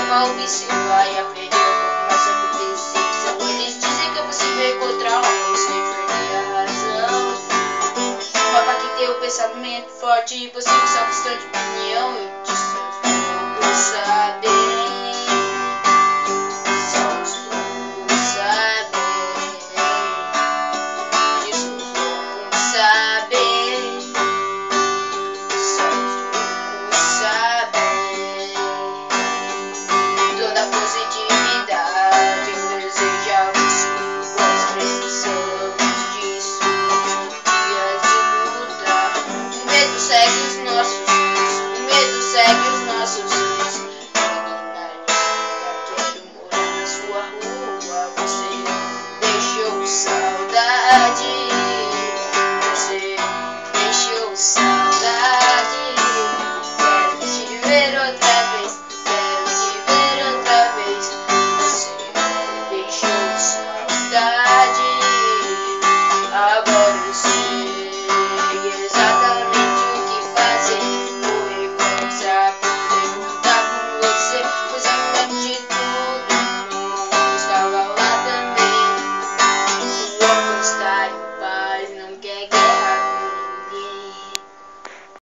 mal você vai aprender um pouco mais sobre decepção. Eles dizem que é possível encontrar um amor sem perder a razão. Uma pá que tem um pensamento forte e você não só questão de opinião. Eu disse os poucos sabem. Só os poucos sabem. Disse os poucos sabem. Só os poucos sabem. Toda positividade eu desejava isso, pois precisamos disso. Dias de luta, o medo segue os nossos sonhos, o medo segue os nossos sonhos. Menina linda, quero morar na sua rua. Você deixou saudade, você deixou saudade. Quero te ver outra vez, quero te ver outra vez. Você deixou saudade. Agora eu sei exatamente o que fazer. Vou encontrar pra perguntar com você, pois eu me lembro de tudo. Estava lá também. O All Star.